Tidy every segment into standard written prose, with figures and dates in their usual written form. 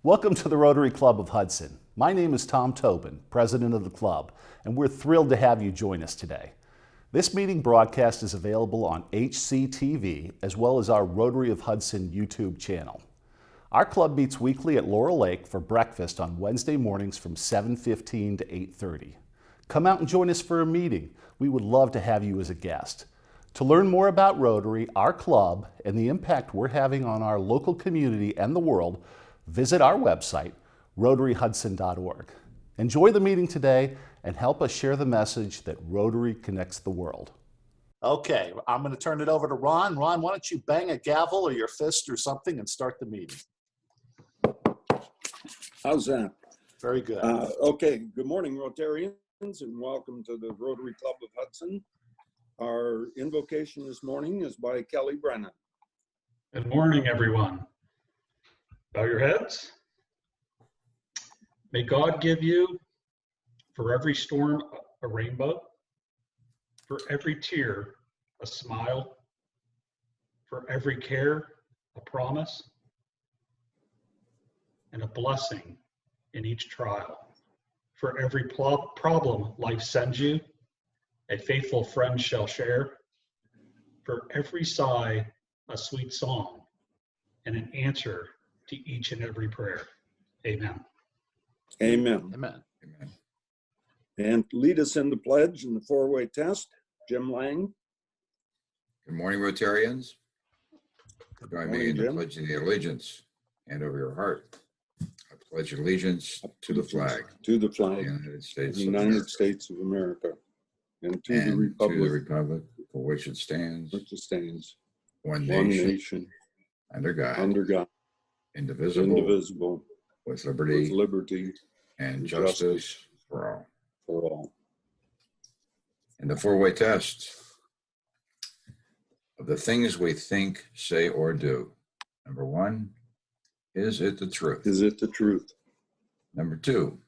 Welcome to the Rotary Club of Hudson. My name is Tom Tobin, president of the club, and we're thrilled to have you join us today. This meeting broadcast is available on HCTV as well as our Rotary of Hudson YouTube channel. Our club meets weekly at Laurel Lake for breakfast on Wednesday mornings from 7:15 to 8:30. Come out and join us for a meeting. We would love to have you as a guest. To learn more about Rotary, our club, and the impact we're having on our local community and the world, visit our website, rotaryhudson.org. Enjoy the meeting today and help us share the message that Rotary connects the world. Okay, I'm going to turn it over to Ron. Ron, why don't you bang a gavel or your fist or something and start the meeting? How's that? Very good. Okay, good morning, Rotarians, and welcome to the Rotary Club of Hudson. Our invocation this morning is by Kelly Brennan. Good morning, everyone. Bow your heads. May God give you, for every storm, a rainbow, for every tear, a smile, for every care, a promise, and a blessing in each trial. For every problem life sends you, a faithful friend shall share. For every sigh, a sweet song, and an answer to each and every prayer. Amen. Amen. Amen. Amen. And lead us in the pledge and the four-way test, Jim Lang. Good morning, Rotarians. Join me in the Jim. Pledge of the Allegiance. Hand over your heart. I pledge allegiance to the flag To the of flag the United of States the of United America, States of America, and to the and republic to the republic for which it stands, which stands, one one nation, nation, under God, under God, indivisible, indivisible, with with liberty liberty and justice for all. for all. And the four-way test of the things we think, say, or do. Number one, is it the truth? Is it the truth? Number two,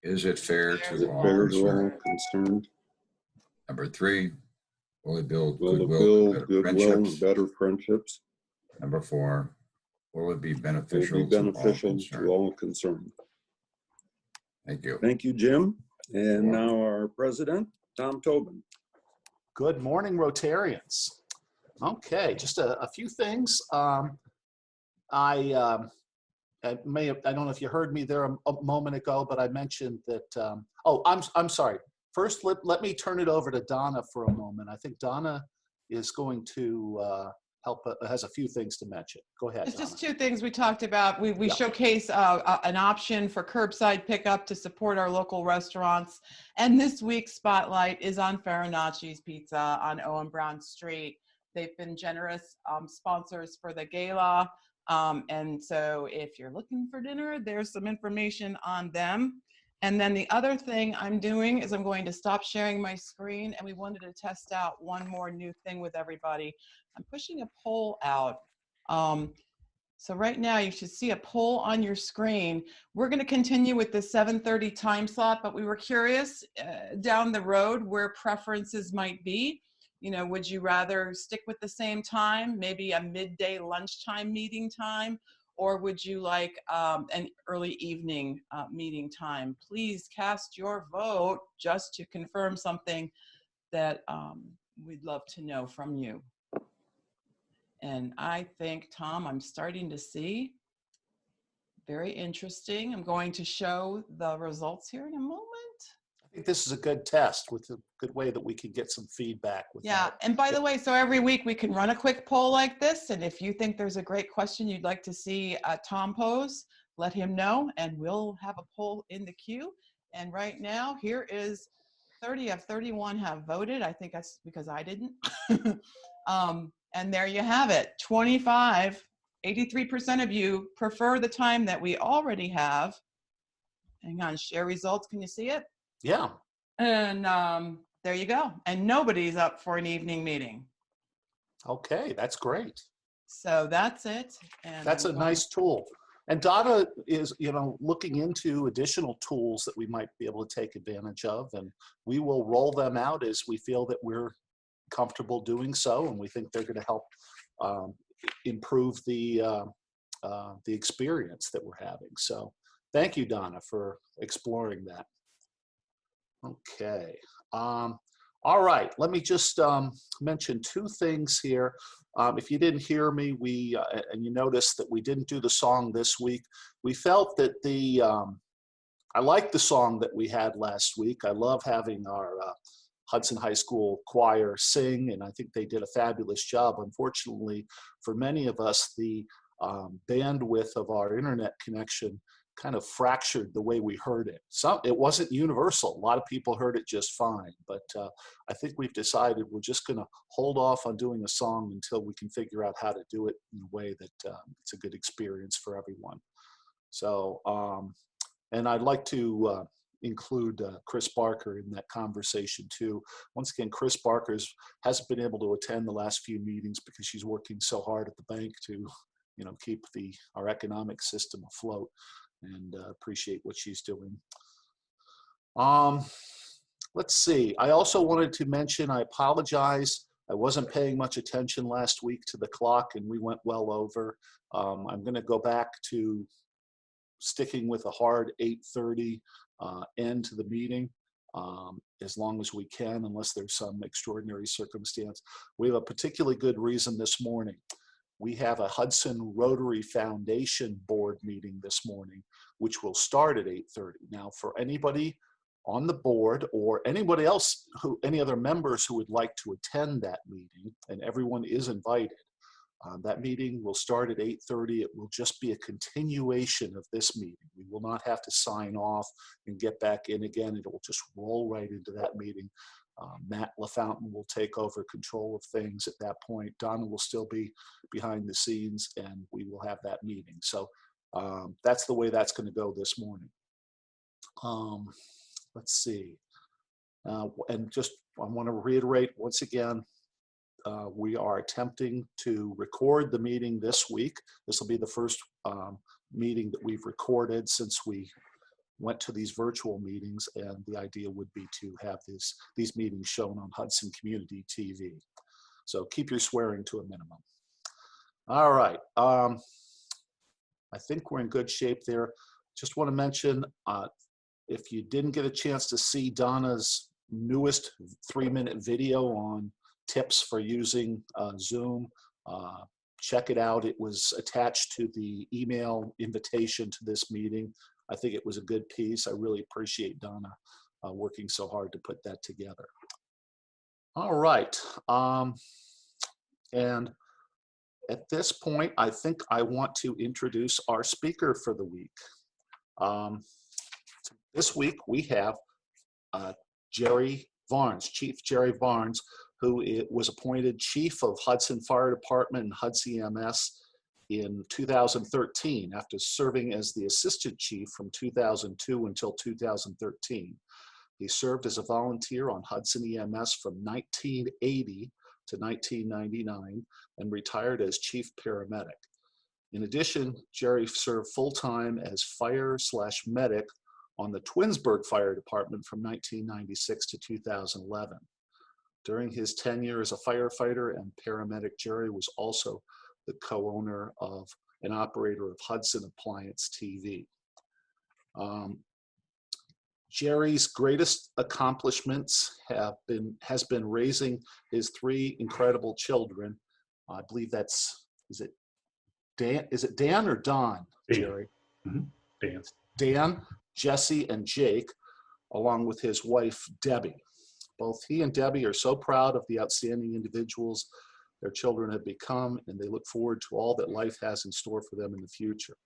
is it fair Is to it all fair to all concerned? concerned? Number three, will it build Will it goodwill build and better goodwill and friendships? better friendships? Number four, will it be Will it beneficial be to all beneficial concerned? to all concerned? Thank you. Thank you, Jim. And You're now our president, Tom Tobin. Good morning, Rotarians. Okay, just a few things. I don't know if you heard me there a moment ago, but I mentioned that, I'm sorry. First, let me turn it over to Donna for a moment. I think Donna is going to help, has a few things to mention. Go ahead, It's Donna. just two things we talked about. We Yeah. showcase an option for curbside pickup to support our local restaurants. And this week's spotlight is on Farinacci's Pizza on Owen Brown Street. They've been generous sponsors for the gala. And so if you're looking for dinner, there's some information on them. And then the other thing I'm doing is I'm going to stop sharing my screen, and we wanted to test out one more new thing with everybody. I'm pushing a poll out. So right now you should see a poll on your screen. We're going to continue with the 7:30 time slot, but we were curious down the road where preferences might be. You know, would you rather stick with the same time, maybe a midday lunchtime meeting time, or would you like an early evening meeting time? Please cast your vote just to confirm something that we'd love to know from you. And I think, Tom, I'm starting to see. Very interesting. I'm going to show the results here in a moment. I think this is a good test with a good way that we can get some feedback. Yeah, and by the way, so every week we can run a quick poll like this, and if you think there's a great question you'd like to see Tom pose, let him know, and we'll have a poll in the queue. And right now, here is 30 of 31 have voted. I think that's because I didn't. And there you have it, 83% of you prefer the time that we already have. Hang on, share results, can you see it? Yeah. And there you go. And nobody's up for an evening meeting. Okay, that's great. So that's it. And That's a nice tool. And Donna is, looking into additional tools that we might be able to take advantage of, and we will roll them out as we feel that we're comfortable doing so, and we think they're going to help improve the the experience that we're having. So thank you, Donna, for exploring that. Okay. All right, let me just mention two things here. If you didn't hear me, and you noticed that we didn't do the song this week, we felt that I liked the song that we had last week. I love having our Hudson High School choir sing, and I think they did a fabulous job. Unfortunately, for many of us, the bandwidth of our internet connection kind of fractured the way we heard it. It wasn't universal. A lot of people heard it just fine, but I think we've decided we're just going to hold off on doing a song until we can figure out how to do it in a way that it's a good experience for everyone. So, and I'd like to include Chris Barker in that conversation too. Once again, Chris Barker hasn't been able to attend the last few meetings because she's working so hard at the bank to, keep our economic system afloat, and appreciate what she's doing. Let's see. I also wanted to mention, I apologize. I wasn't paying much attention last week to the clock, and we went well over. I'm going to go back to sticking with a hard 8:30 end to the meeting, as long as we can, unless there's some extraordinary circumstance. We have a particularly good reason this morning. We have a Hudson Rotary Foundation board meeting this morning, which will start at 8:30. Now, for anybody on the board or anybody else, any other members who would like to attend that meeting, and everyone is invited, that meeting will start at 8:30. It will just be a continuation of this meeting. We will not have to sign off and get back in again. It will just roll right into that meeting. Matt LaFountain will take over control of things at that point. Donna will still be behind the scenes, and we will have that meeting. So that's the way that's going to go this morning. Let's see. And just, I want to reiterate once again, we are attempting to record the meeting this week. This will be the first meeting that we've recorded since we went to these virtual meetings, and the idea would be to have these meetings shown on Hudson Community TV. So keep your swearing to a minimum. All right. I think we're in good shape there. Just want to mention, if you didn't get a chance to see Donna's newest 3-minute video on tips for using Zoom, check it out. It was attached to the email invitation to this meeting. I think it was a good piece. I really appreciate Donna working so hard to put that together. All right. And at this point, I think I want to introduce our speaker for the week. This week, we have Jerry Barnes, Chief Jerry Barnes, who was appointed Chief of Hudson Fire Department and Hudson EMS in 2013 after serving as the Assistant Chief from 2002 until 2013. He served as a volunteer on Hudson EMS from 1980 to 1999 and retired as Chief Paramedic. In addition, Jerry served full-time as fire/medic on the Twinsburg Fire Department from 1996 to 2011. During his tenure as a firefighter and paramedic, Jerry was also the co-owner of and operator of Hudson Appliance TV. Jerry's greatest accomplishments has been raising his 3 incredible children. I believe that's, is it Dan or Don, Jerry? Dan. Dan, Jesse, and Jake, along with his wife, Debbie. Both he and Debbie are so proud of the outstanding individuals their children have become, and they look forward to all that life has in store for them in the future.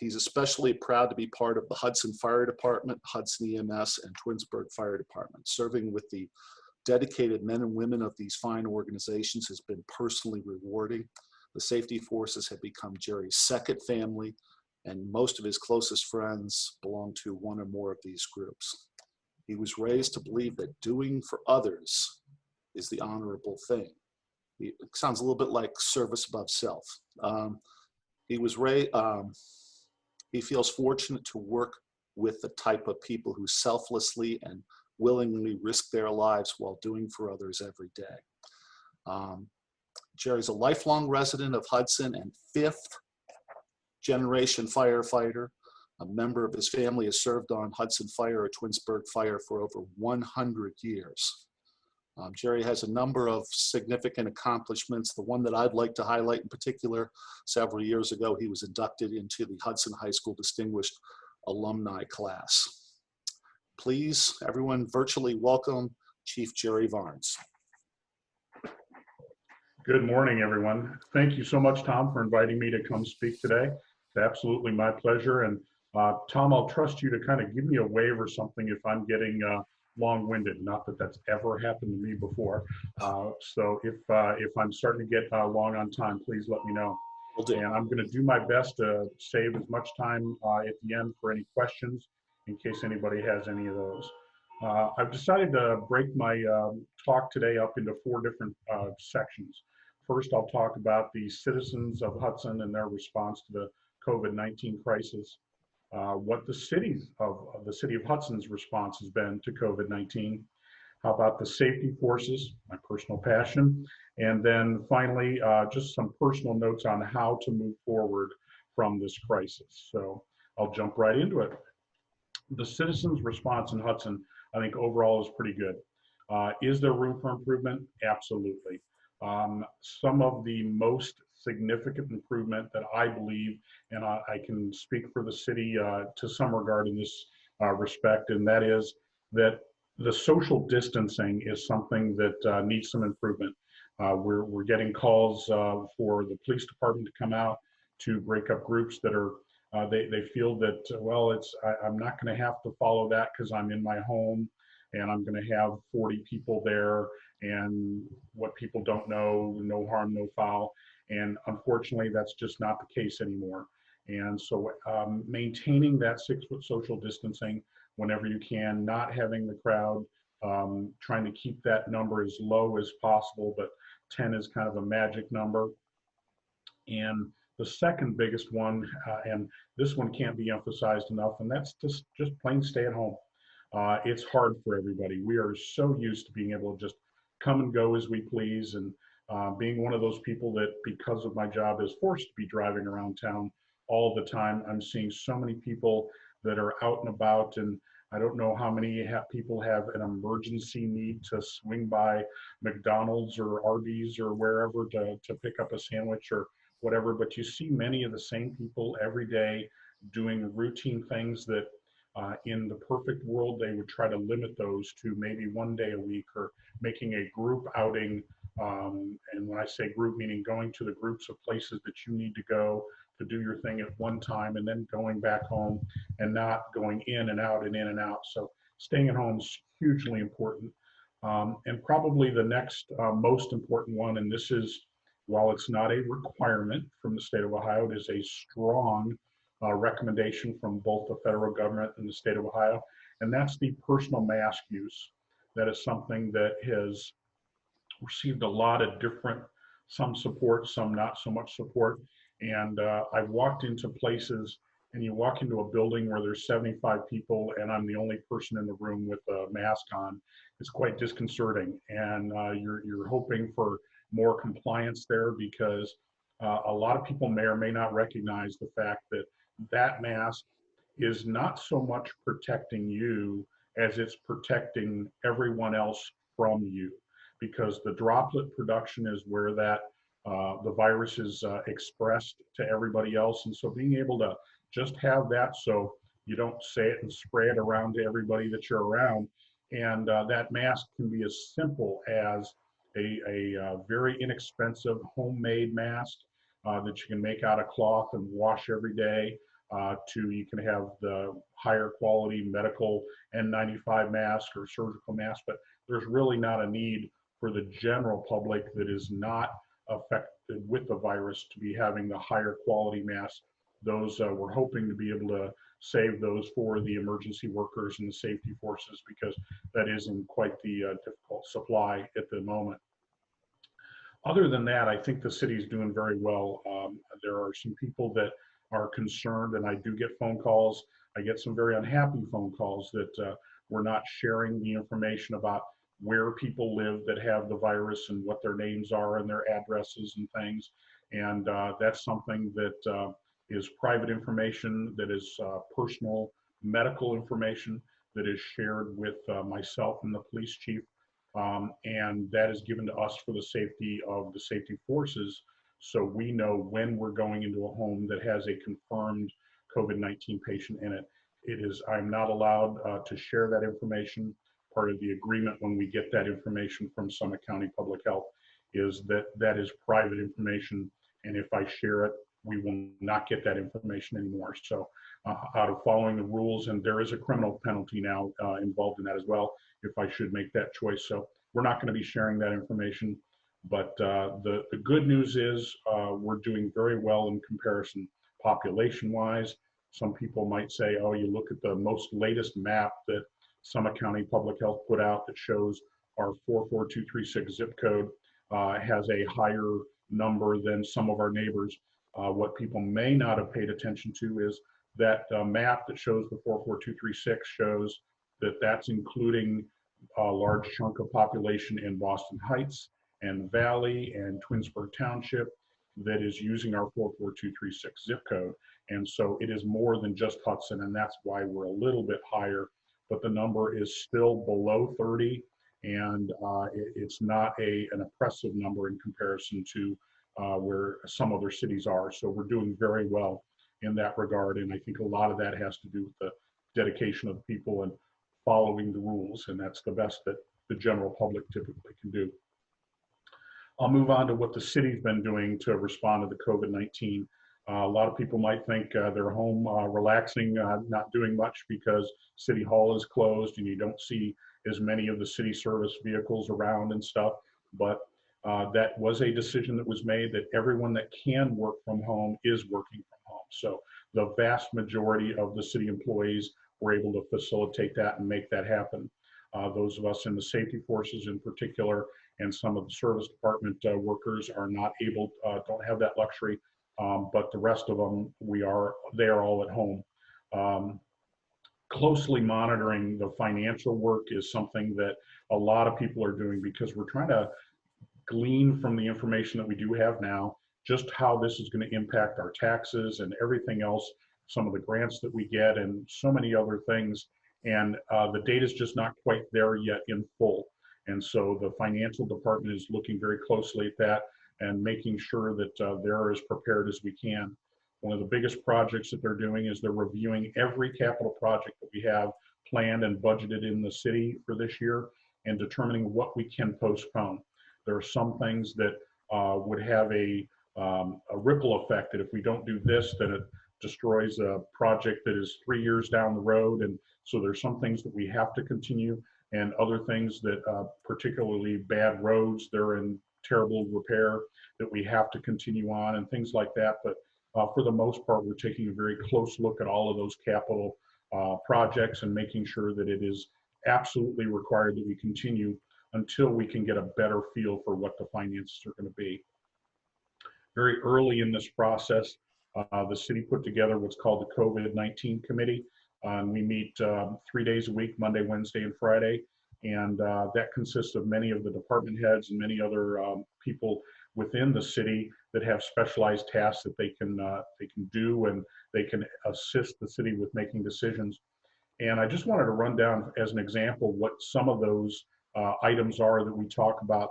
He's especially proud to be part of the Hudson Fire Department, Hudson EMS, and Twinsburg Fire Department. Serving with the dedicated men and women of these fine organizations has been personally rewarding. The safety forces have become Jerry's second family, and most of his closest friends belong to one or more of these groups. He was raised to believe that doing for others is the honorable thing. It sounds a little bit like service above self. He feels fortunate to work with the type of people who selflessly and willingly risk their lives while doing for others every day. Jerry's a lifelong resident of Hudson and 5th generation firefighter. A member of his family has served on Hudson Fire or Twinsburg Fire for over 100 years. Jerry has a number of significant accomplishments. The one that I'd like to highlight in particular, several years ago, he was inducted into the Hudson High School Distinguished Alumni Class. Please, everyone, virtually welcome Chief Jerry Varnes. Good morning, everyone. Thank you so much, Tom, for inviting me to come speak today. It's absolutely my pleasure. And Tom, I'll trust you to kind of give me a wave or something if I'm getting long-winded. Not that that's ever happened to me before. So if I'm starting to get long on time, please let me know. And I'm going to do my best to save as much time at the end for any questions in case anybody has any of those. I've decided to break my talk today up into 4 different sections. First, I'll talk about the citizens of Hudson and their response to the COVID-19 crisis. What the city of Hudson's response has been to COVID-19, how about the safety forces, my personal passion, and then finally, just some personal notes on how to move forward from this crisis. So I'll jump right into it. The citizens' response in Hudson, I think overall is pretty good. Is there room for improvement? Absolutely. Some of the most significant improvement that I believe, and I can speak for the city to some regard in this respect, and that is that the social distancing is something that needs some improvement. We're getting calls for the police department to come out to break up groups that are, they feel that, well, I'm not going to have to follow that because I'm in my home and I'm going to have 40 people there, and what people don't know, no harm, no foul. And unfortunately, that's just not the case anymore. And so maintaining that 6-foot social distancing whenever you can, not having the crowd, trying to keep that number as low as possible, but 10 is kind of a magic number. And the second biggest one, and this one can't be emphasized enough, and that's just plain stay at home. It's hard for everybody. We are so used to being able to just come and go as we please, and being one of those people that, because of my job, is forced to be driving around town all the time. I'm seeing so many people that are out and about, and I don't know how many people have an emergency need to swing by McDonald's or Arby's or wherever to pick up a sandwich or whatever, but you see many of the same people every day doing routine things that in the perfect world, they would try to limit those to maybe 1 day a week, or making a group outing. And when I say group, meaning going to the groups of places that you need to go to do your thing at one time, and then going back home and not going in and out and in and out. So staying at home is hugely important. And probably the next most important one, and this is, while it's not a requirement from the state of Ohio, it is a strong recommendation from both the federal government and the state of Ohio, and that's the personal mask use. That is something that has received a lot of different, some support, some not so much support. And I've walked into places, and you walk into a building where there's 75 people and I'm the only person in the room with a mask on. It's quite disconcerting, and you're hoping for more compliance there, because a lot of people may or may not recognize the fact that that mask is not so much protecting you as it's protecting everyone else from you, because the droplet production is where that the virus is expressed to everybody else. And so being able to just have that, so you don't say it and spray it around to everybody that you're around. And that mask can be as simple as a very inexpensive homemade mask that you can make out of cloth and wash every day, to you can have the higher quality medical N95 mask or surgical mask, but there's really not a need for the general public that is not affected with the virus to be having the higher quality masks. Those we're hoping to be able to save those for the emergency workers and the safety forces, because that is in quite the difficult supply at the moment. Other than that, I think the city is doing very well. There are some people that are concerned, and I do get phone calls. I get some very unhappy phone calls that we're not sharing the information about where people live that have the virus and what their names are and their addresses and things. And that's something that is private information that is personal medical information that is shared with myself and the police chief. And that is given to us for the safety of the safety forces. So we know when we're going into a home that has a confirmed COVID-19 patient in it. I'm not allowed to share that information. Part of the agreement when we get that information from Summit County Public Health is that that is private information. And if I share it, we will not get that information anymore. So out of following the rules, and there is a criminal penalty now involved in that as well, if I should make that choice. So we're not going to be sharing that information. But the good news is we're doing very well in comparison population-wise. Some people might say, oh, you look at the most latest map that Summit County Public Health put out that shows our 44236 zip code has a higher number than some of our neighbors. What people may not have paid attention to is that map that shows the 44236 shows that that's including a large chunk of population in Boston Heights and Valley and Twinsburg Township that is using our 44236 zip code. And so it is more than just Hudson, and that's why we're a little bit higher, but the number is still below 30, and it's not an oppressive number in comparison to where some other cities are. So we're doing very well in that regard, and I think a lot of that has to do with the dedication of the people and following the rules, and that's the best that the general public typically can do. I'll move on to what the city's been doing to respond to the COVID-19. A lot of people might think they're home relaxing, not doing much because City Hall is closed and you don't see as many of the city service vehicles around and stuff. But that was a decision that was made that everyone that can work from home is working from home. So the vast majority of the city employees were able to facilitate that and make that happen. Those of us in the safety forces in particular and some of the service department workers are not able, don't have that luxury. But the rest of them, they are all at home. Closely monitoring the financial work is something that a lot of people are doing because we're trying to glean from the information that we do have now, just how this is going to impact our taxes and everything else, some of the grants that we get and so many other things. And the data is just not quite there yet in full. And so the financial department is looking very closely at that and making sure that they're as prepared as we can. One of the biggest projects that they're doing is they're reviewing every capital project that we have planned and budgeted in the city for this year and determining what we can postpone. There are some things that would have a ripple effect that if we don't do this, then it destroys a project that is 3 years down the road. And so there's some things that we have to continue and other things that particularly bad roads, they're in terrible repair that we have to continue on and things like that. But for the most part, we're taking a very close look at all of those capital projects and making sure that it is absolutely required that we continue until we can get a better feel for what the finances are going to be. Very early in this process, the city put together what's called the COVID-19 committee. We meet 3 days a week, Monday, Wednesday, and Friday. And that consists of many of the department heads and many other people within the city that have specialized tasks that they can do, and they can assist the city with making decisions. And I just wanted to run down as an example what some of those items are that we talk about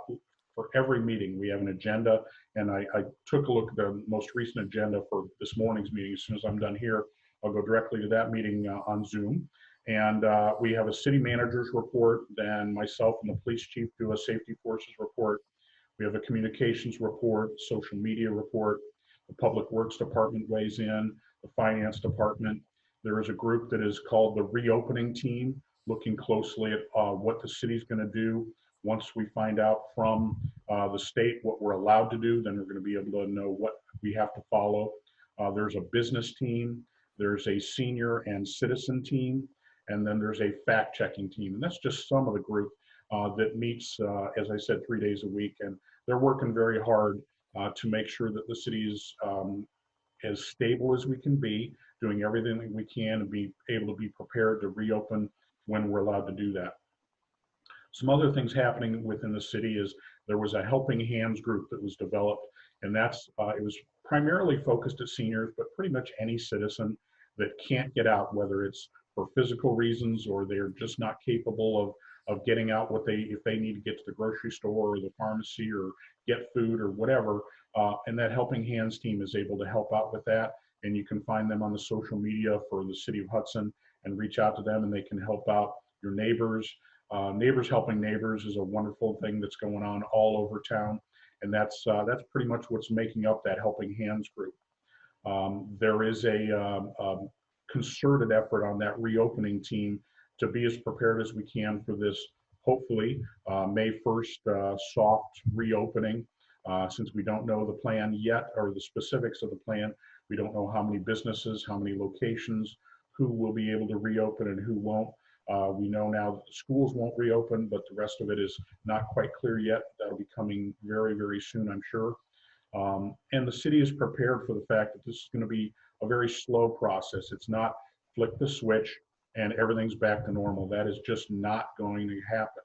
for every meeting. We have an agenda, and I took a look at the most recent agenda for this morning's meeting. As soon as I'm done here, I'll go directly to that meeting on Zoom. And we have a city manager's report, then myself and the police chief do a safety forces report. We have a communications report, social media report, the public works department weighs in, the finance department. There is a group that is called the reopening team, looking closely at what the city's gonna do. Once we find out from the state what we're allowed to do, then we're gonna be able to know what we have to follow. There's a business team, there's a senior and citizen team, and then there's a fact-checking team. And that's just some of the group that meets, as I said, 3 days a week. And they're working very hard to make sure that the city is as stable as we can be, doing everything that we can and be able to be prepared to reopen when we're allowed to do that. Some other things happening within the city is there was a helping hands group that was developed, And that's it was primarily focused at seniors, but pretty much any citizen that can't get out, whether it's for physical reasons or they're just not capable of getting out if they need to get to the grocery store or the pharmacy or get food or whatever. And that Helping Hands team is able to help out with that. And you can find them on the social media for the City of Hudson and reach out to them, and they can help out your neighbors. Neighbors Helping Neighbors is a wonderful thing that's going on all over town. And that's pretty much what's making up that Helping Hands group. There is a concerted effort on that reopening team to be as prepared as we can for this, hopefully, May 1st soft reopening. Since we don't know the plan yet or the specifics of the plan, we don't know how many businesses, how many locations, who will be able to reopen and who won't. We know now that the schools won't reopen, but the rest of it is not quite clear yet. That'll be coming very, very soon, I'm sure. And the city is prepared for the fact that this is going to be a very slow process. It's not flick the switch and everything's back to normal. That is just not going to happen.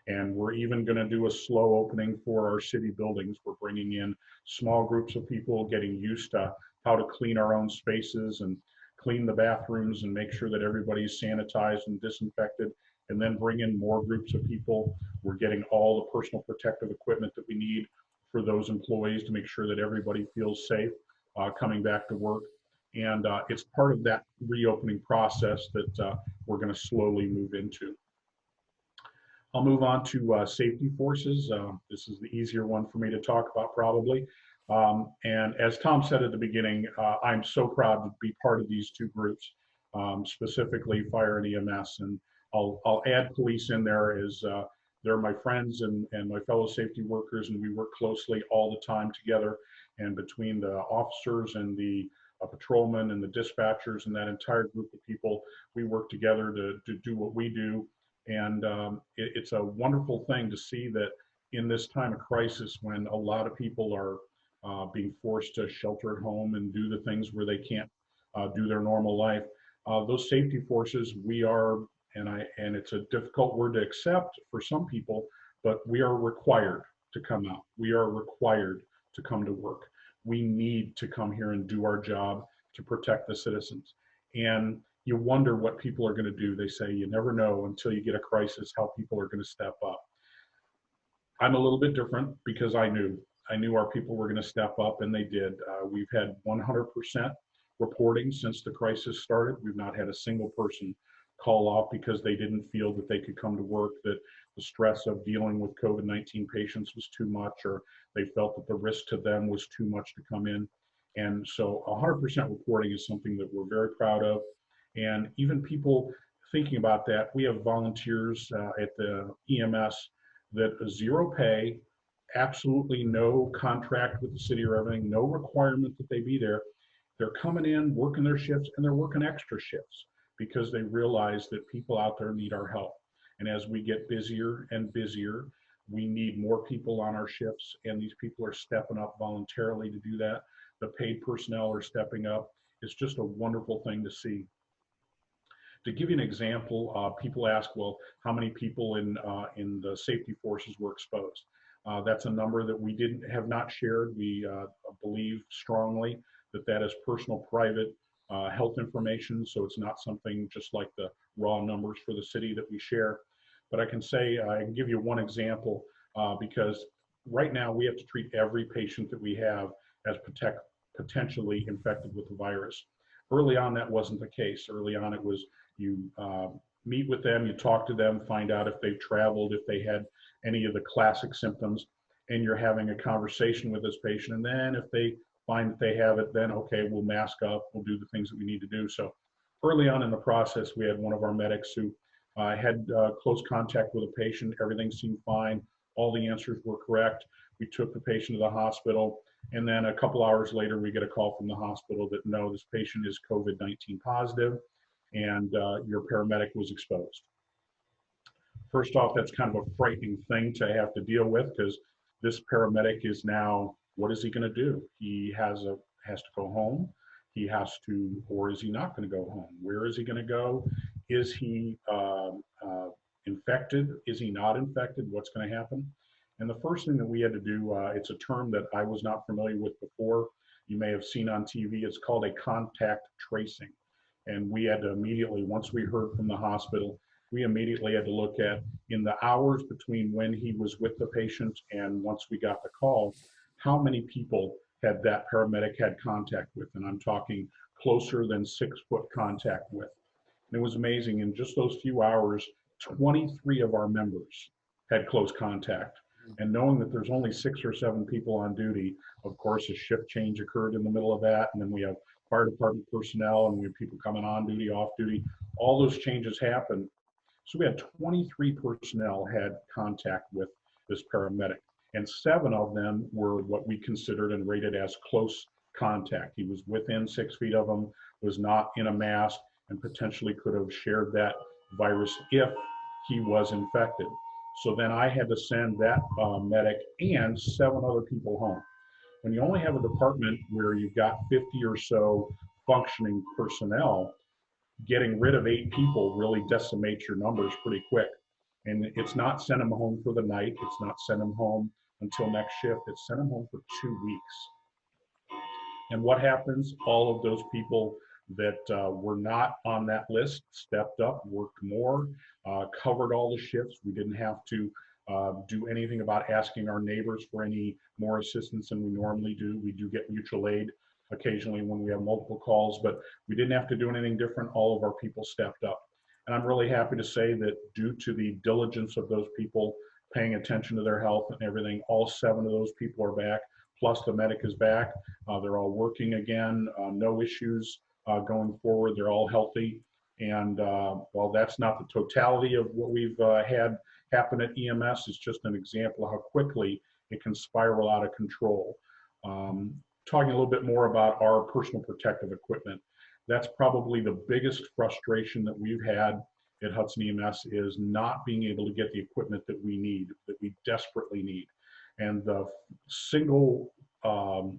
And we're even going to do a slow opening for our city buildings. We're bringing in small groups of people, getting used to how to clean our own spaces and clean the bathrooms and make sure that everybody's sanitized and disinfected, and then bring in more groups of people. We're getting all the personal protective equipment that we need for those employees to make sure that everybody feels safe coming back to work. And it's part of that reopening process that we're going to slowly move into. I'll move on to safety forces. This is the easier one for me to talk about probably. And as Tom said at the beginning, I'm so proud to be part of these two groups, specifically fire and EMS. And I'll add police in there as they're my friends and my fellow safety workers, and we work closely all the time together. And between the officers and the patrolmen and the dispatchers and that entire group of people, we work together to do what we do. And it's a wonderful thing to see that in this time of crisis, when a lot of people are being forced to shelter at home and do the things where they can't do their normal life, those safety forces, we are, and it's a difficult word to accept for some people, but we are required to come out. We are required to come to work. We need to come here and do our job to protect the citizens. And you wonder what people are going to do. They say you never know until you get a crisis how people are going to step up. I'm a little bit different because I knew our people were going to step up, and they did. We've had 100% reporting since the crisis started. We've not had a single person call off because they didn't feel that they could come to work, that the stress of dealing with COVID-19 patients was too much, or they felt that the risk to them was too much to come in. And so 100% reporting is something that we're very proud of. And even people thinking about that, we have volunteers at the EMS that zero pay, absolutely no contract with the city or everything, no requirement that they be there. They're coming in, working their shifts, and they're working extra shifts because they realize that people out there need our help. And as we get busier and busier, we need more people on our shifts, and these people are stepping up voluntarily to do that. The paid personnel are stepping up. It's just a wonderful thing to see. To give you an example, people ask, well, how many people in the safety forces were exposed? That's a number that we have not shared. We believe strongly that that is personal, private health information, so it's not something just like the raw numbers for the city that we share. But I can say, I can give you one example because right now we have to treat every patient that we have as potentially infected with the virus. Early on, that wasn't the case. Early on, it was you meet with them, you talk to them, find out if they've traveled, if they had any of the classic symptoms, and you're having a conversation with this patient. And then if they find that they have it, then okay, we'll mask up, we'll do the things that we need to do. So early on in the process, we had one of our medics who had close contact with a patient. Everything seemed fine. All the answers were correct. We took the patient to the hospital. And then a couple hours later, we get a call from the hospital that no, this patient is COVID-19 positive and your paramedic was exposed. First off, that's kind of a frightening thing to have to deal with because this paramedic is now, what is he going to do? He has to go home. He has to, or is he not going to go home? Where is he going to go? Is he infected? Is he not infected? What's going to happen? And the first thing that we had to do, it's a term that I was not familiar with before. You may have seen on TV. It's called a contact tracing. And we had to immediately, once we heard from the hospital, we immediately had to look at, in the hours between when he was with the patient and once we got the call, how many people had that paramedic had contact with. And I'm talking closer than 6 foot contact with. And it was amazing. In just those few hours, 23 of our members had close contact. And knowing that there's only 6 or 7 people on duty, of course, a shift change occurred in the middle of that. And then we have fire department personnel and we have people coming on duty, off duty. All those changes happened. So we had 23 personnel had contact with this paramedic. And 7 of them were what we considered and rated as close contact. He was within 6 feet of them, was not in a mask, and potentially could have shared that virus if he was infected. So then I had to send that medic and 7 other people home. When you only have a department where you've got 50 or so functioning personnel, getting rid of 8 people really decimates your numbers pretty quick. And it's not send them home for the night. It's not send them home until next shift. It's send them home for 2 weeks. And what happens? All of those people that were not on that list stepped up, worked more, covered all the shifts. We didn't have to do anything about asking our neighbors for any more assistance than we normally do. We do get mutual aid occasionally when we have multiple calls, but we didn't have to do anything different. All of our people stepped up. And I'm really happy to say that due to the diligence of those people paying attention to their health and everything, all 7 of those people are back, plus the medic is back. They're all working again, no issues going forward. They're all healthy. And while that's not the totality of what we've had happen at EMS, it's just an example of how quickly it can spiral out of control. Talking a little bit more about our personal protective equipment, that's probably the biggest frustration that we've had at Hudson EMS is not being able to get the equipment that we need, that we desperately need. And the single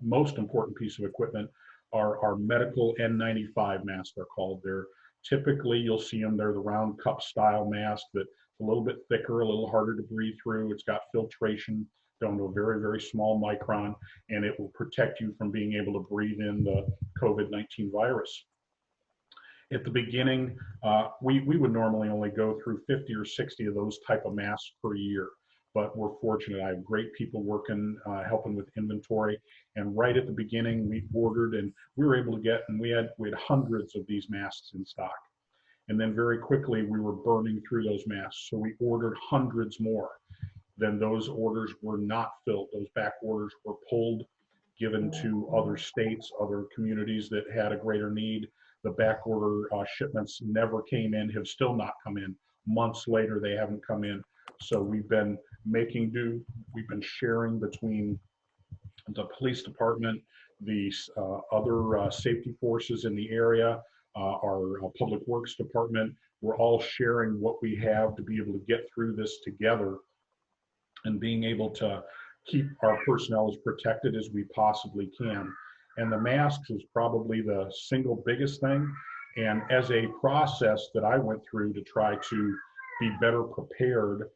most important piece of equipment are our medical N95 masks, they're called. They're typically, you'll see them, they're the round cup style mask that's a little bit thicker, a little harder to breathe through. It's got filtration down to a very, very small micron, and it will protect you from being able to breathe in the COVID-19 virus. At the beginning, we would normally only go through 50 or 60 of those type of masks per year, but we're fortunate. I have great people working, helping with inventory. And right at the beginning, we ordered and we were able to get, and we had hundreds of these masks in stock. And then very quickly, we were burning through those masks. So we ordered hundreds more. Then those orders were not filled. Those back orders were pulled, given to other states, other communities that had a greater need. The back order shipments never came in, have still not come in. Months later, they haven't come in. So we've been making do. We've been sharing between the police department, the other safety forces in the area, our public works department. We're all sharing what we have to be able to get through this together and being able to keep our personnel as protected as we possibly can. And the masks is probably the single biggest thing. And as a process that I went through to try to be better prepared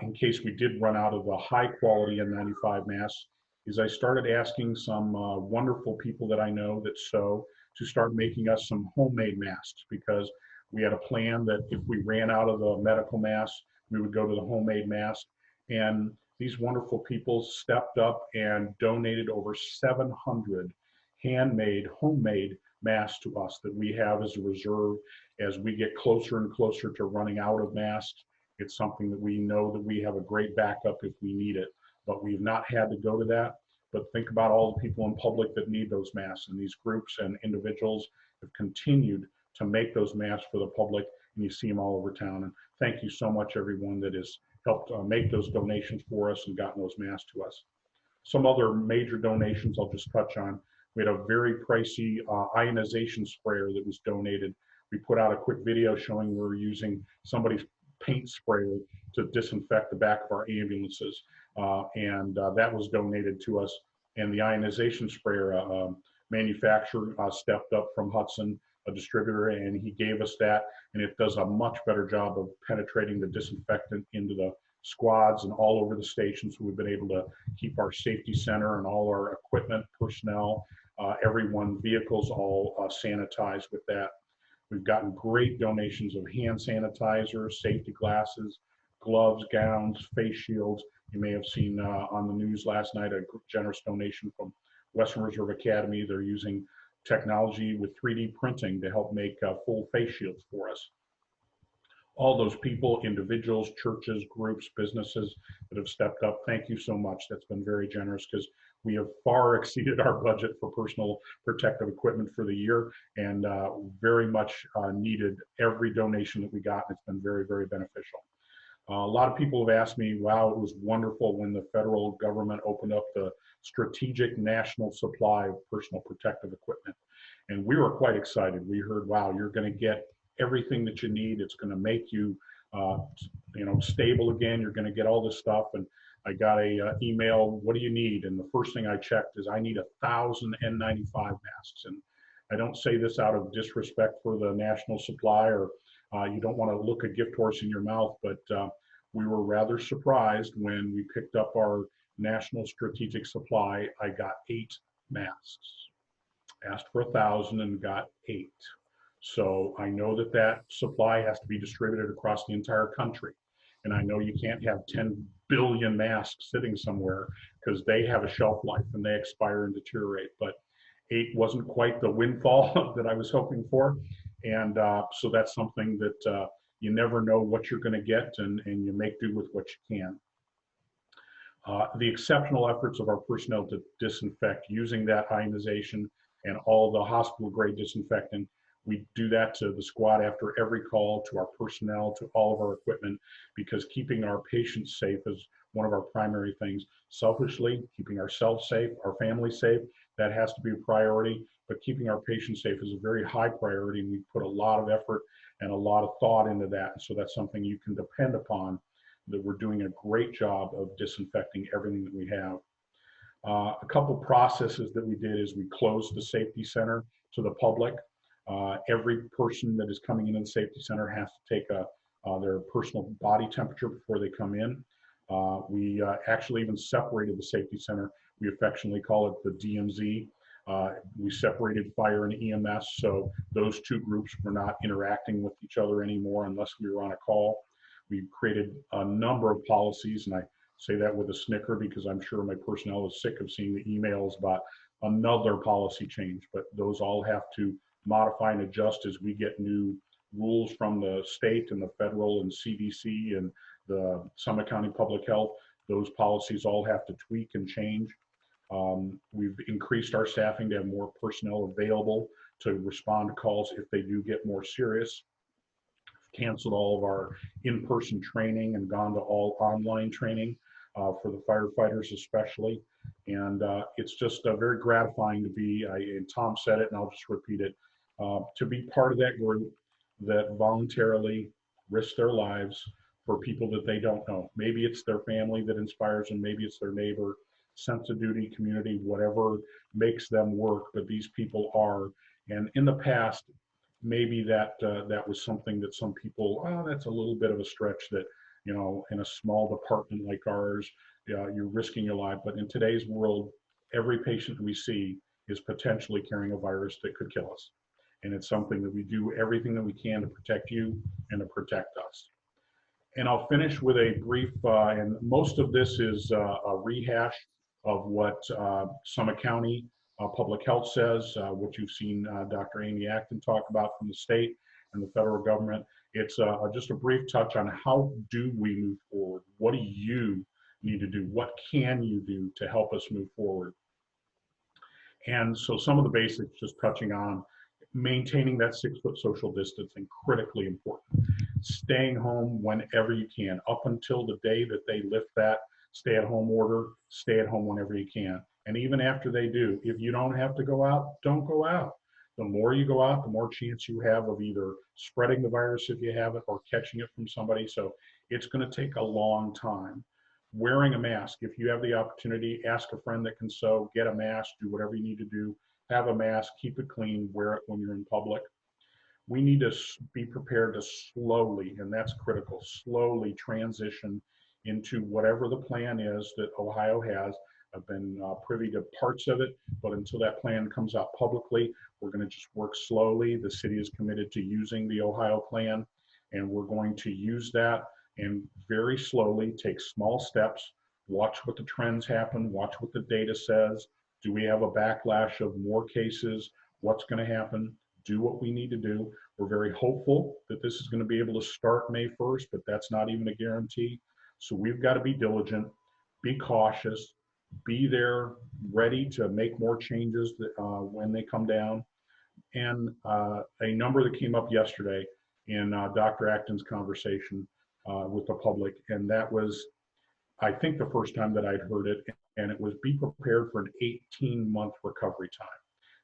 in case we did run out of the high quality N95 masks, is I started asking some wonderful people that I know that sew to start making us some homemade masks, because we had a plan that if we ran out of the medical masks, we would go to the homemade mask. And these wonderful people stepped up and donated over 700 handmade, homemade masks to us that we have as a reserve as we get closer and closer to running out of masks. It's something that we know that we have a great backup if we need it, but we've not had to go to that. But think about all the people in public that need those masks, and these groups and individuals have continued to make those masks for the public, and you see them all over town. And thank you so much, everyone that has helped make those donations for us and gotten those masks to us. Some other major donations I'll just touch on. We had a very pricey ionization sprayer that was donated. We put out a quick video showing we were using somebody's paint sprayer to disinfect the back of our ambulances. And that was donated to us. And the ionization sprayer manufacturer stepped up from Hudson, a distributor, and he gave us that. And it does a much better job of penetrating the disinfectant into the squads and all over the station. So we've been able to keep our safety center and all our equipment, personnel, everyone, vehicles all sanitized with that. We've gotten great donations of hand sanitizer, safety glasses, gloves, gowns, face shields. You may have seen on the news last night a generous donation from Western Reserve Academy. They're using technology with 3D printing to help make full face shields for us. All those people, individuals, churches, groups, businesses that have stepped up, thank you so much. That's been very generous because we have far exceeded our budget for personal protective equipment for the year, and very much needed every donation that we got. It's been very, very beneficial. A lot of people have asked me, wow, it was wonderful when the federal government opened up the strategic national supply of personal protective equipment. And we were quite excited. We heard, wow, you're going to get everything that you need. It's going to make you, stable again. You're going to get all this stuff. And I got a email, what do you need? And the first thing I checked is I need 1,000 N95 masks. And I don't say this out of disrespect for the national supply, or you don't want to look a gift horse in your mouth, but we were rather surprised when we picked up our national strategic supply. I got 8 masks. Asked for 1,000 and got 8. So I know that that supply has to be distributed across the entire country. And I know you can't have 10 billion masks sitting somewhere because they have a shelf life and they expire and deteriorate. But 8 wasn't quite the windfall that I was hoping for. And so that's something that you never know what you're going to get, and you make do with what you can. The exceptional efforts of our personnel to disinfect using that ionization and all the hospital grade disinfectant. We do that to the squad after every call, to our personnel, to all of our equipment, because keeping our patients safe is one of our primary things. Selfishly, keeping ourselves safe, our families safe, that has to be a priority, but keeping our patients safe is a very high priority, and we put a lot of effort and a lot of thought into that. And so that's something you can depend upon, that we're doing a great job of disinfecting everything that we have. A couple processes that we did is we closed the safety center to the public. Every person that is coming into the safety center has to take their personal body temperature before they come in. We actually even separated the safety center. We affectionately call it the DMZ. We separated fire and EMS, so those two groups were not interacting with each other anymore unless we were on a call. We created a number of policies, and I say that with a snicker because I'm sure my personnel is sick of seeing the emails about another policy change, but those all have to modify and adjust as we get new rules from the state and the federal and CDC and the Summit County Public Health. Those policies all have to tweak and change. We've increased our staffing to have more personnel available to respond to calls if they do get more serious. Canceled all of our in-person training and gone to all online training for the firefighters especially. And it's just very gratifying to be, and Tom said it and I'll just repeat it, to be part of that group that voluntarily risk their lives for people that they don't know. Maybe it's their family that inspires them, maybe it's their neighbor, sense of duty, community, whatever makes them work, but these people are. And in the past, maybe that was something that some people, oh, that's a little bit of a stretch that, you know, in a small department like ours, you're risking your life. But in today's world, every patient we see is potentially carrying a virus that could kill us. And it's something that we do everything that we can to protect you and to protect us. And I'll finish with a brief, and most of this is a rehash of what Summit County Public Health says, what you've seen Dr. Amy Acton talk about from the state and the federal government. It's just a brief touch on how do we move forward? What do you need to do? What can you do to help us move forward? And so some of the basics, just touching on maintaining that 6-foot social distancing, critically important. Staying home whenever you can, up until the day that they lift that stay-at-home order, stay at home whenever you can. And even after they do, if you don't have to go out, don't go out. The more you go out, the more chance you have of either spreading the virus if you have it or catching it from somebody. So it's going to take a long time. Wearing a mask, if you have the opportunity, ask a friend that can sew, get a mask, do whatever you need to do. Have a mask, keep it clean, wear it when you're in public. We need to be prepared to slowly, and that's critical, slowly transition into whatever the plan is that Ohio has. I've been privy to parts of it, but until that plan comes out publicly, we're going to just work slowly. The city is committed to using the Ohio plan, and we're going to use that and very slowly take small steps, watch what the trends happen, watch what the data says. Do we have a backlash of more cases? What's going to happen? Do what we need to do. We're very hopeful that this is going to be able to start May 1st, but that's not even a guarantee. So we've got to be diligent, be cautious, be there ready to make more changes when they come down. And a number that came up yesterday in Dr. Acton's conversation with the public, and that was, I think, the first time that I'd heard it, and it was be prepared for an 18-month recovery time.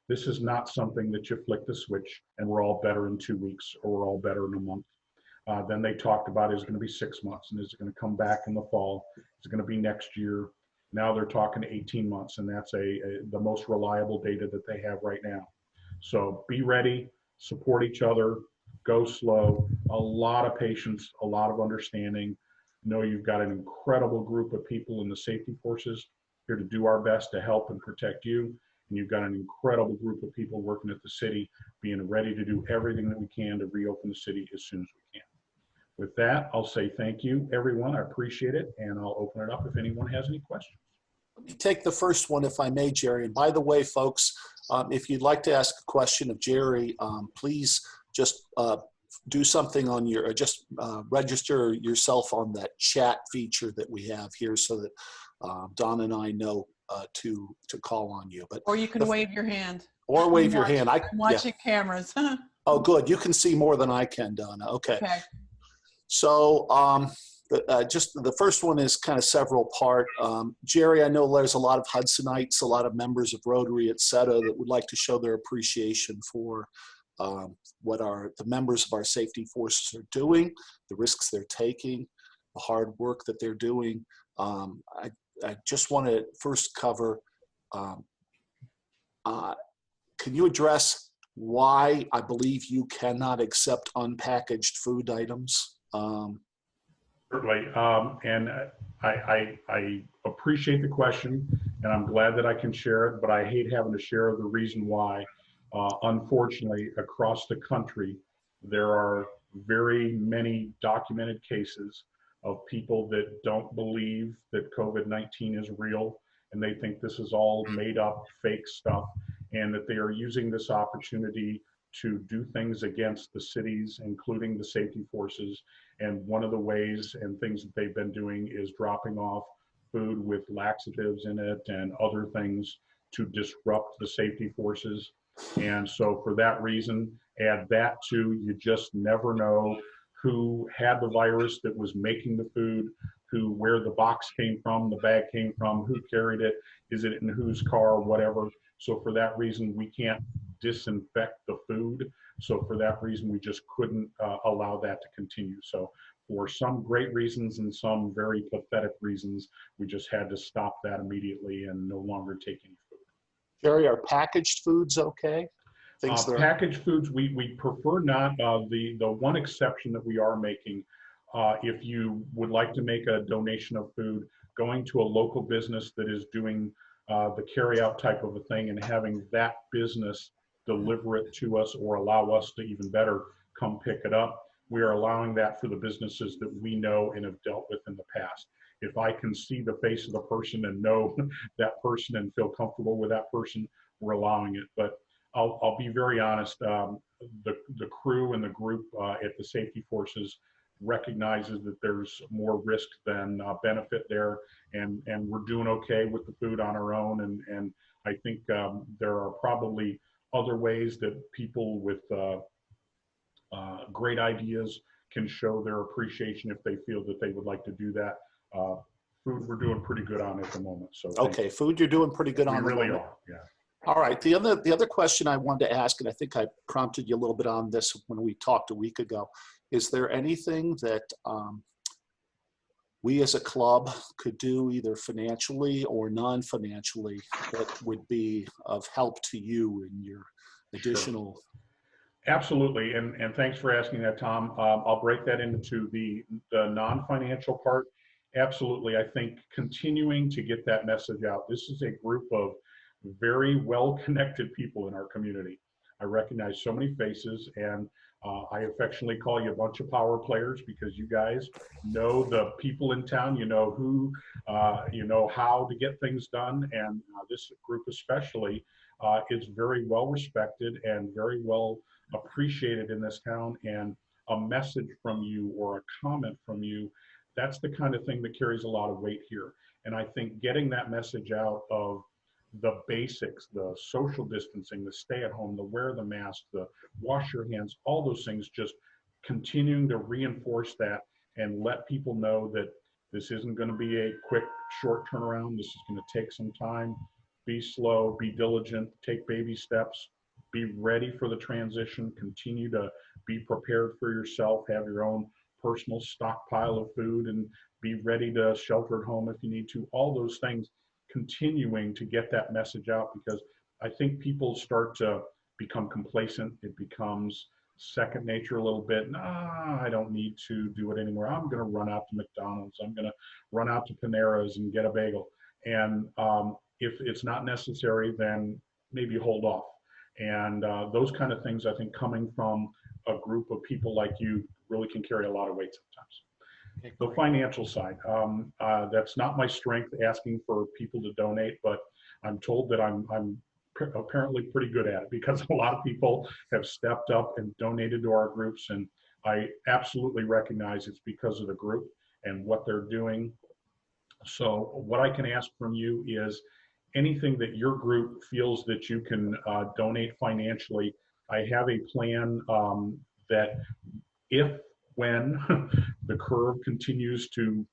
This is not something that you flick the switch and we're all better in 2 weeks or we're all better in a month. Then they talked about is it going to be 6 months, and is it going to come back in the fall? Is it going to be next year? Now they're talking 18 months, and that's the most reliable data that they have right now. So be ready, support each other, go slow, a lot of patience, a lot of understanding. Know you've got an incredible group of people in the safety forces here to do our best to help and protect you. And you've got an incredible group of people working at the city, being ready to do everything that we can to reopen the city as soon as we can. With that, I'll say thank you, everyone. I appreciate it, and I'll open it up if anyone has any questions. Let me take the first one, if I may, Jerry. And by the way, folks, if you'd like to ask a question of Jerry, please just do something on your, register yourself on that chat feature that we have here so that Don and I know to call on you. But Or you can wave your hand. Or wave your hand. I'm watching cameras. Oh, good. You can see more than I can, Donna. Okay. Okay. So just the first one is kind of several part. Jerry, I know there's a lot of Hudsonites, a lot of members of Rotary, et cetera, that would like to show their appreciation for what the members of our safety forces are doing, the risks they're taking, the hard work that they're doing. I just want to first cover, can you address why I believe you cannot accept unpackaged food items? Certainly, and I appreciate the question, and I'm glad that I can share it, but I hate having to share the reason why. Unfortunately, across the country, there are very many documented cases of people that don't believe that COVID-19 is real, and they think this is all made up fake stuff, and that they are using this opportunity to do things against the cities, including the safety forces. And one of the ways and things that they've been doing is dropping off food with laxatives in it and other things to disrupt the safety forces. And so for that reason, add that to, you just never know who had the virus that was making the food, where the box came from, the bag came from, who carried it, is it in whose car, whatever. So for that reason, we can't disinfect the food. So for that reason, we just couldn't allow that to continue. So for some great reasons and some very pathetic reasons, we just had to stop that immediately and no longer take any food. Jerry, are packaged foods okay? Packaged foods, we prefer not. The one exception that we are making, if you would like to make a donation of food, going to a local business that is doing the carry-out type of a thing and having that business deliver it to us or allow us to, even better, come pick it up. We are allowing that for the businesses that we know and have dealt with in the past. If I can see the face of the person and know that person and feel comfortable with that person, we're allowing it. But I'll be very honest, the crew and the group at the safety forces recognizes that there's more risk than benefit there, and we're doing okay with the food on our own. And I think there are probably other ways that people with great ideas can show their appreciation if they feel that they would like to do that. Food, we're doing pretty good on at the moment. So okay, food you're doing pretty good on. We really are, yeah. All right, the other question I wanted to ask, and I think I prompted you a little bit on this when we talked a week ago, is there anything that we as a club could do either financially or non-financially that would be of help to you in your additional? Sure. Absolutely, and thanks for asking that, Tom. I'll break that into the non-financial part absolutely. I think continuing to get that message out. This is a group of very well-connected people in our community. I recognize so many faces, and I affectionately call you a bunch of power players because you guys know the people in town. You know who, you know how to get things done, and this group especially is very well respected and very well appreciated in this town. And a message from you or a comment from you, that's the kind of thing that carries a lot of weight here. And I think getting that message out of the basics, the social distancing, the stay at home, the wear the mask, the wash your hands, all those things, just continuing to reinforce that and let people know that this isn't going to be a quick, short turnaround. This is going to take some time. Be slow, be diligent, take baby steps, be ready for the transition, continue to be prepared for yourself, have your own personal stockpile of food, and be ready to shelter at home if you need to. All those things, continuing to get that message out, because I think people start to become complacent. It becomes second nature a little bit. Nah, I don't need to do it anymore. I'm going to run out to McDonald's. I'm going to run out to Panera's and get a bagel. And if it's not necessary, then maybe hold off. And those kind of things, I think, coming from a group of people like you really can carry a lot of weight sometimes. The financial side, that's not my strength, asking for people to donate, but I'm told that I'm apparently pretty good at it because a lot of people have stepped up and donated to our groups, and I absolutely recognize it's because of the group and what they're doing. So what I can ask from you is anything that your group feels that you can donate financially. I have a plan that when the curve continues to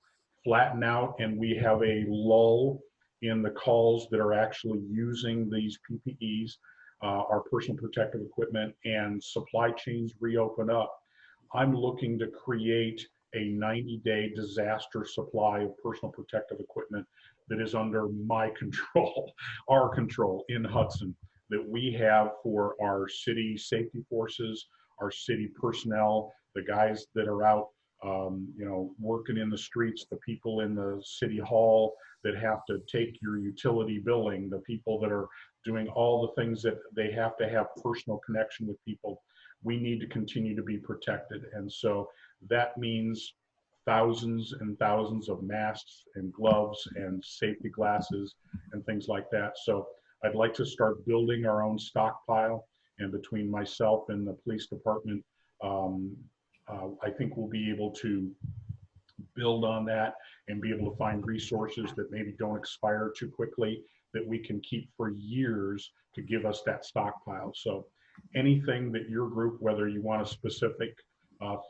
flatten out and we have a lull in the calls that are actually using these PPEs, our personal protective equipment, and supply chains reopen up, I'm looking to create a 90-day disaster supply of personal protective equipment that is under my control, our control in Hudson, that we have for our city safety forces, our city personnel, the guys that are out, you know, working in the streets, the people in the city hall that have to take your utility billing, the people that are doing all the things that they have to have personal connection with people. We need to continue to be protected. And so that means thousands and thousands of masks and gloves and safety glasses and things like that. So I'd like to start building our own stockpile, and between myself and the police department, I think we'll be able to build on that and be able to find resources that maybe don't expire too quickly, that we can keep for years to give us that stockpile. So anything that your group, whether you want a specific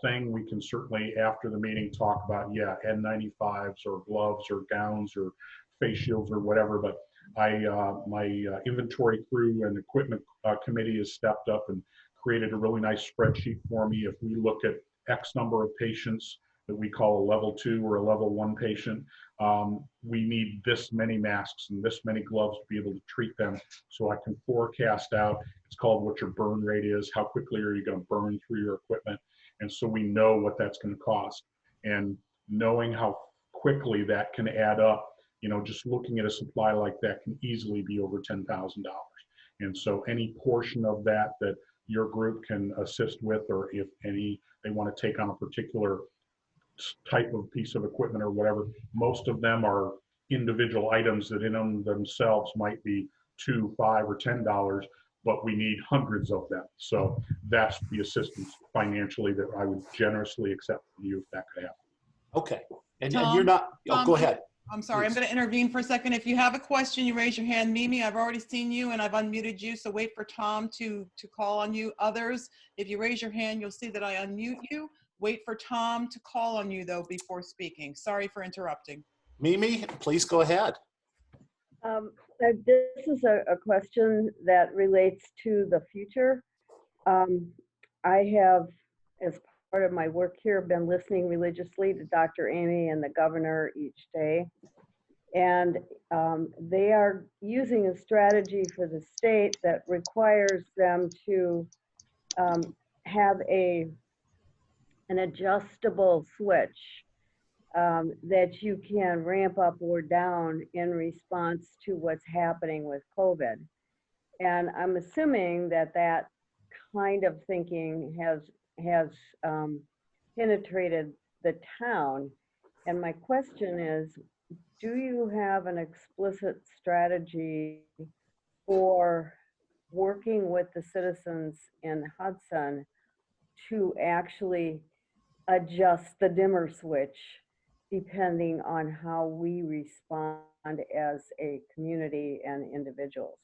thing, we can certainly after the meeting talk about, yeah, N95s or gloves or gowns or face shields or whatever. But my inventory crew and equipment committee has stepped up and created a really nice spreadsheet for me. If we look at X number of patients that we call a level 2 or a level 1 patient, we need this many masks and this many gloves to be able to treat them. So I can forecast out, it's called what your burn rate is, how quickly are you going to burn through your equipment. And so we know what that's going to cost. And knowing how quickly that can add up, you know, just looking at a supply like that can easily be over $10,000. And so any portion of that that your group can assist with, or if any, they want to take on a particular type of piece of equipment or whatever, most of them are individual items that in them themselves might be $2, $5, or $10, but we need hundreds of them. So that's the assistance financially that I would generously accept from you if that could happen. Okay. And Tom, you're not, Tom, go ahead. I'm sorry, Please. I'm going to intervene for a second. If you have a question, you raise your hand. Mimi, I've already seen you and I've unmuted you, so wait for Tom to call on you. Others, if you raise your hand, you'll see that I unmute you. Wait for Tom to call on you, though, before speaking. Sorry for interrupting. Mimi, please go ahead. This is a question that relates to the future. I have, as part of my work here, been listening religiously to Dr. Amy and the governor each day. And they are using a strategy for the state that requires them to have an adjustable switch that you can ramp up or down in response to what's happening with COVID. And I'm assuming that that kind of thinking has penetrated the town. And my question is, do you have an explicit strategy for working with the citizens in Hudson to actually adjust the dimmer switch depending on how we respond as a community and individuals?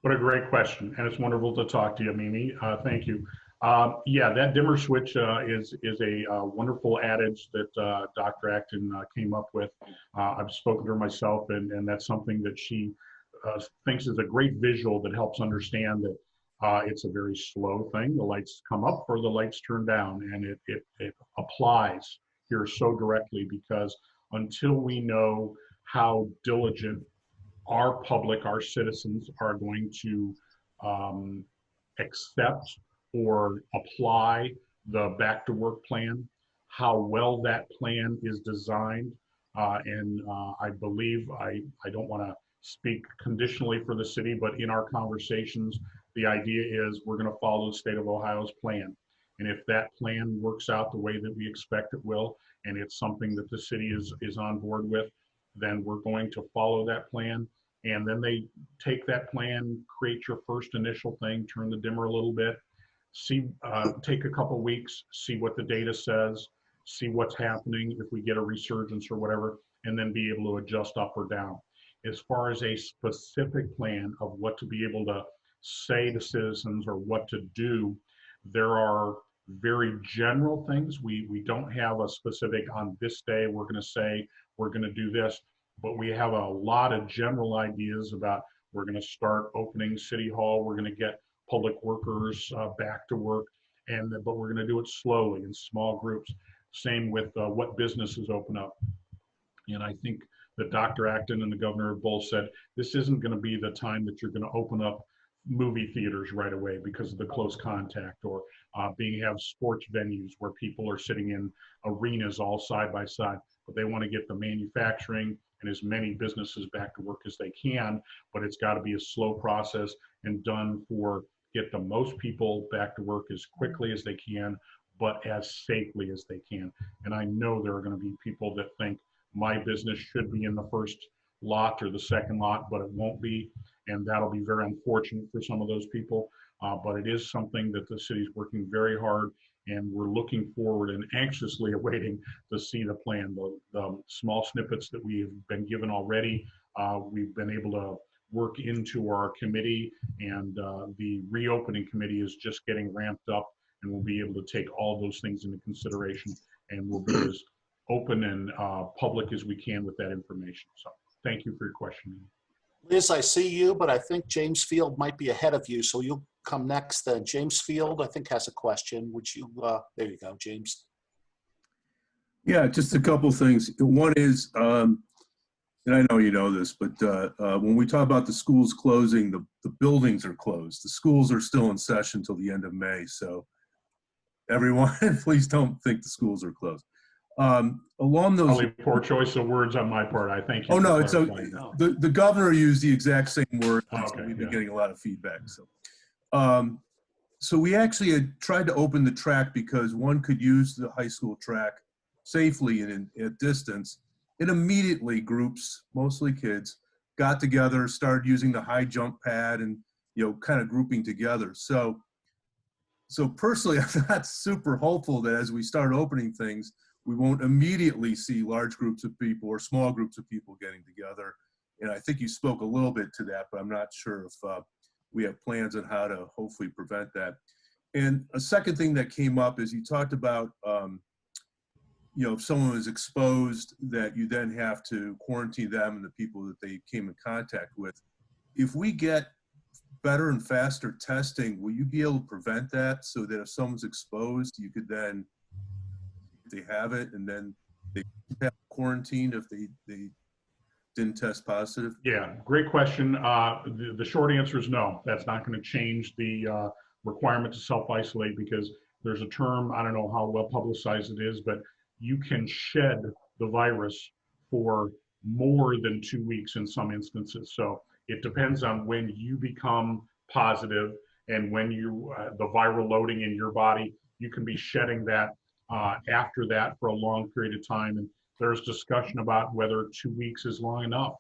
What a great question, and it's wonderful to talk to you, Mimi. Thank you. Yeah, that dimmer switch is a wonderful adage that Dr. Acton came up with. I've spoken to her myself, and that's something that she thinks is a great visual that helps understand that it's a very slow thing. The lights come up or the lights turn down, and it applies here so directly, because until we know how diligent our public, our citizens are going to accept or apply the back to work plan, how well that plan is designed. And I believe, I don't want to speak conditionally for the city, but in our conversations, the idea is we're going to follow the state of Ohio's plan. And if that plan works out the way that we expect it will, and it's something that the city is on board with, then we're going to follow that plan. And then they take that plan, create your first initial thing, turn the dimmer a little bit, take a couple weeks, see what the data says, see what's happening if we get a resurgence or whatever, and then be able to adjust up or down. As far as a specific plan of what to be able to say to citizens or what to do, there are very general things. We don't have a specific, on this day we're going to say we're going to do this, but we have a lot of general ideas about, we're going to start opening City Hall, we're going to get public workers back to work, but we're going to do it slowly in small groups. Same with what businesses open up. And I think that Dr. Acton and the governor have both said, this isn't going to be the time that you're going to open up movie theaters right away because of the close contact, or have sports venues where people are sitting in arenas all side by side. But they want to get the manufacturing and as many businesses back to work as they can, but it's got to be a slow process and done for get the most people back to work as quickly as they can, but as safely as they can. And I know there are going to be people that think my business should be in the first lot or the second lot, but it won't be. And that'll be very unfortunate for some of those people. But it is something that the city's working very hard, and we're looking forward and anxiously awaiting to see the plan. The small snippets that we have been given already, we've been able to work into our committee, and the reopening committee is just getting ramped up, and we'll be able to take all those things into consideration, and we'll be as open and public as we can with that information. So thank you for your question. Liz, I see you, but I think James Field might be ahead of you, so you'll come next. James Field, I think, has a question. Would you, there you go, James. Yeah, just a couple things. One is, and I know you know this, but when we talk about the schools closing, the buildings are closed. The schools are still in session till the end of May, so everyone, please don't think the schools are closed. Along those, Probably poor choice of words on my part. I thank you. Oh no, it's clarifying. the governor used the exact same word. Okay, So we've been yeah. getting a lot of feedback. So we actually had tried to open the track because one could use the high school track safely and at distance. And immediately groups, mostly kids, got together, started using the high jump pad, and kind of grouping together. So personally, I'm not super hopeful that as we start opening things, we won't immediately see large groups of people or small groups of people getting together. And I think you spoke a little bit to that, but I'm not sure if we have plans on how to hopefully prevent that. And a second thing that came up is you talked about, if someone is exposed, that you then have to quarantine them and the people that they came in contact with. If we get better and faster testing, will you be able to prevent that so that if someone's exposed, you could then, if they have it, and then they have quarantined if they didn't test positive? Yeah, great question. The short answer is no. That's not going to change the requirement to self-isolate, because there's a term, I don't know how well publicized it is, but you can shed the virus for more than 2 weeks in some instances. So it depends on when you become positive and when you, the viral loading in your body, you can be shedding that after that for a long period of time. And there's discussion about whether 2 weeks is long enough.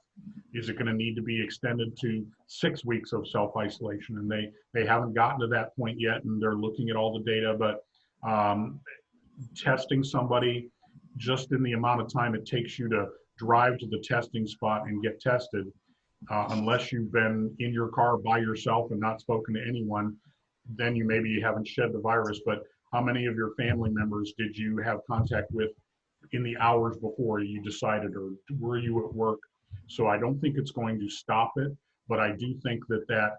Is it going to need to be extended to 6 weeks of self-isolation? And they haven't gotten to that point yet, and they're looking at all the data, but testing somebody just in the amount of time it takes you to drive to the testing spot and get tested, unless you've been in your car by yourself and not spoken to anyone, then you maybe haven't shed the virus. But how many of your family members did you have contact with in the hours before you decided, or were you at work? So I don't think it's going to stop it, but I do think that that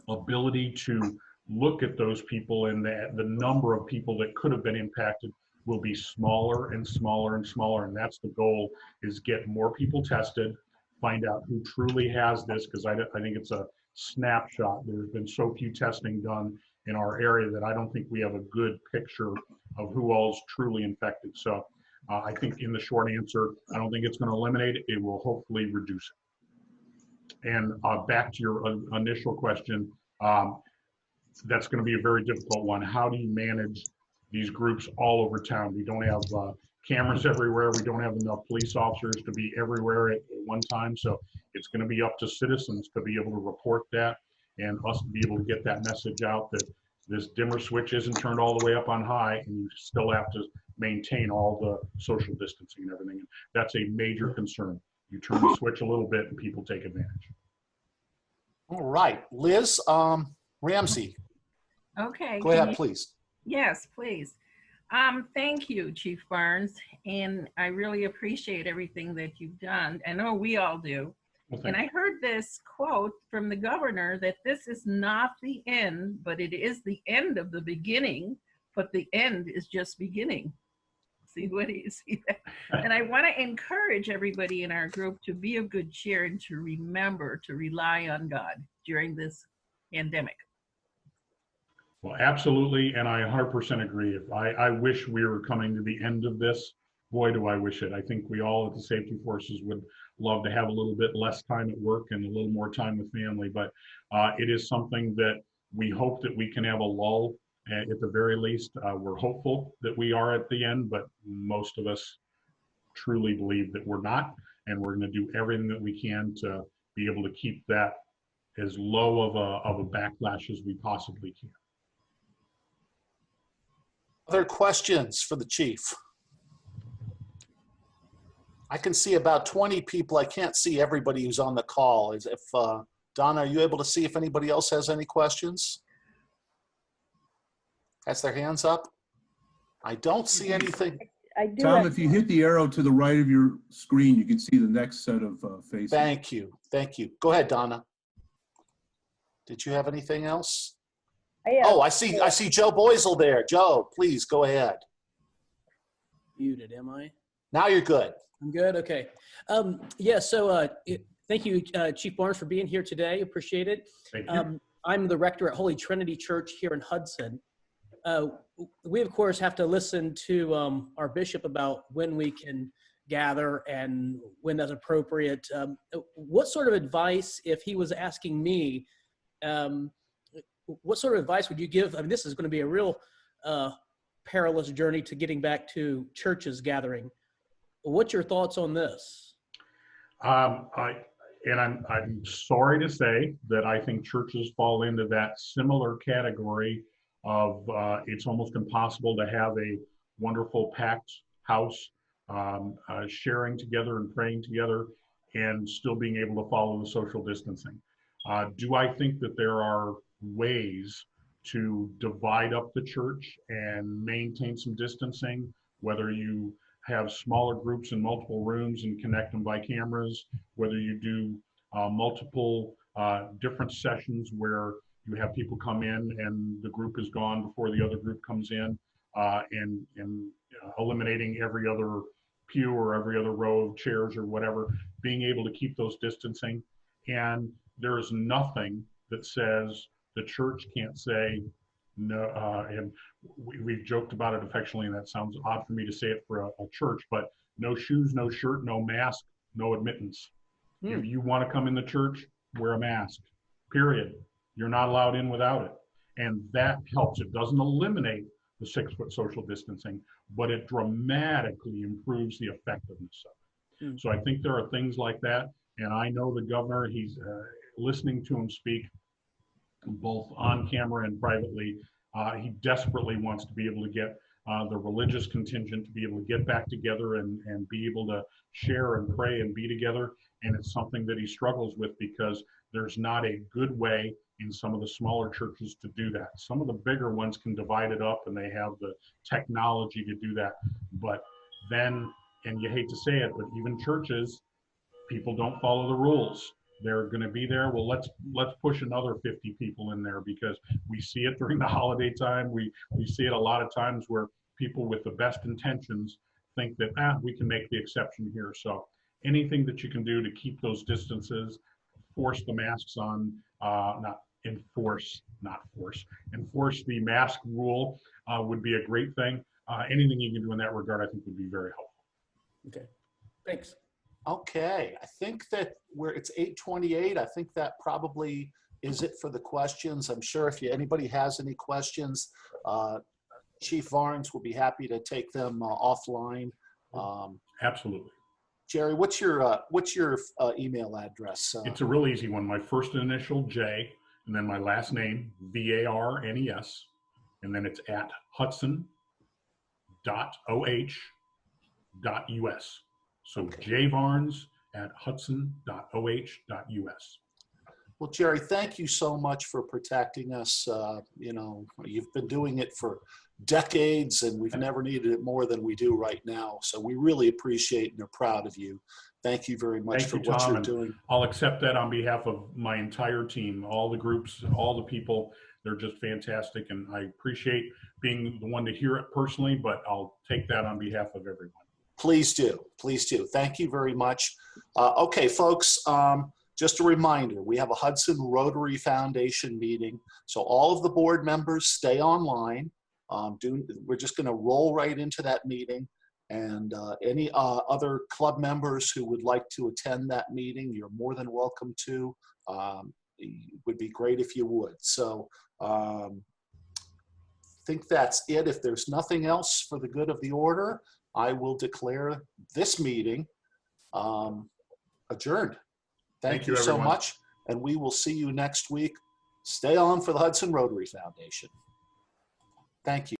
ability to look at those people and the number of people that could have been impacted will be smaller and smaller and smaller. And that's the goal, is get more people tested, find out who truly has this, because I think it's a snapshot. There's been so few testing done in our area that I don't think we have a good picture of who all's truly infected. So I think in the short answer, I don't think it's going to eliminate it. It will hopefully reduce it. And back to your initial question, that's going to be a very difficult one. How do you manage these groups all over town? We don't have cameras everywhere. We don't have enough police officers to be everywhere at one time. So it's going to be up to citizens to be able to report that, and us to be able to get that message out that this dimmer switch isn't turned all the way up on high, and you still have to maintain all the social distancing and everything. That's a major concern. You turn the switch a little bit and people take advantage. All right, Liz Ramsey, Okay. go ahead, please. Yes, please. Thank you, Chief Barnes, and I really appreciate everything that you've done. I know we all do. Well, And I heard this quote from the governor that this is not the end, but it is the end of the beginning, but the end is just beginning. See what you see that? And I want to encourage everybody in our group to be of good cheer and to remember to rely on God during this pandemic. Well, absolutely, and I 100% agree. I wish we were coming to the end of this. Boy, do I wish it. I think we all at the safety forces would love to have a little bit less time at work and a little more time with family, but it is something that we hope that we can have a lull at the very least. We're hopeful that we are at the end, but most of us truly believe that we're not, and we're going to do everything that we can to be able to keep that as low of a backlash as we possibly can. Other questions for the chief? I can see about 20 people. I can't see everybody who's on the call. Donna, are you able to see if anybody else has any questions? Has their hands up? I don't see anything. I do. Tom, if you hit the arrow to the right of your screen, you can see the next set of faces. Thank you. Thank you. Go ahead, Donna. Did you have anything else? Oh, I see Joe Boisel there. Joe, please go ahead. Muted, am I? Now you're good. I'm good, okay. Yeah, so thank you, Chief Barnes, for being here today. Appreciate it. Thank you. I'm the rector at Holy Trinity Church here in Hudson. We, of course, have to listen to our bishop about when we can gather and when that's appropriate. What sort of advice, if he was asking me, what sort of advice would you give? I mean, this is going to be a real perilous journey to getting back to churches gathering. What's your thoughts on this? I'm sorry to say that I think churches fall into that similar category of it's almost impossible to have a wonderful packed house sharing together and praying together and still being able to follow the social distancing. Do I think that there are ways to divide up the church and maintain some distancing, whether you have smaller groups in multiple rooms and connect them by cameras, whether you do multiple different sessions where you have people come in and the group is gone before the other group comes in, and eliminating every other pew or every other row of chairs or whatever, being able to keep those distancing. And there is nothing that says the church can't say, No, and we've joked about it affectionately, and that sounds odd for me to say it for a church, but no shoes, no shirt, no mask, no admittance. If you want to come in the church, wear a mask, period. You're not allowed in without it. And that helps. It doesn't eliminate the 6-foot social distancing, but it dramatically improves the effectiveness of it. So I think there are things like that. And I know the governor, he's listening to him speak both on camera and privately. He desperately wants to be able to get the religious contingent to be able to get back together and be able to share and pray and be together. And it's something that he struggles with because there's not a good way in some of the smaller churches to do that. Some of the bigger ones can divide it up and they have the technology to do that. But then, and you hate to say it, but even churches, people don't follow the rules. They're going to be there. Well, let's push another 50 people in there because we see it during the holiday time. We see it a lot of times where people with the best intentions think that we can make the exception here. So anything that you can do to keep those distances, force the masks on, enforce the mask rule would be a great thing. Anything you can do in that regard, I think would be very helpful. Okay, thanks. Okay, I think that it's 8:28. I think that probably is it for the questions. I'm sure if anybody has any questions, Chief Varnes will be happy to take them offline. Absolutely. Jerry, what's your email address? It's a real easy one. My first initial J, and then my last name, VARNES, and then it's at hudson.oh.us. So Okay. jvarnes@hudson.oh.us. Well, Jerry, thank you so much for protecting us. You've been doing it for decades, and we've never needed it more than we do right now. So we really appreciate and are proud of you. Thank you very much for what you're doing. I'll accept that on behalf of my entire team, all the groups, all the people. They're just fantastic, and I appreciate being the one to hear it personally, but I'll take that on behalf of everyone. Please do. Please do. Thank you very much. Okay, folks, just a reminder, we have a Hudson Rotary Foundation meeting. So all of the board members stay online. We're just going to roll right into that meeting. And any other club members who would like to attend that meeting, you're more than welcome to. It would be great if you would. So I think that's it. If there's nothing else for the good of the order, I will declare this meeting adjourned. Thank you so much, and we will see you next week. Stay on for the Hudson Rotary Foundation. Thank you.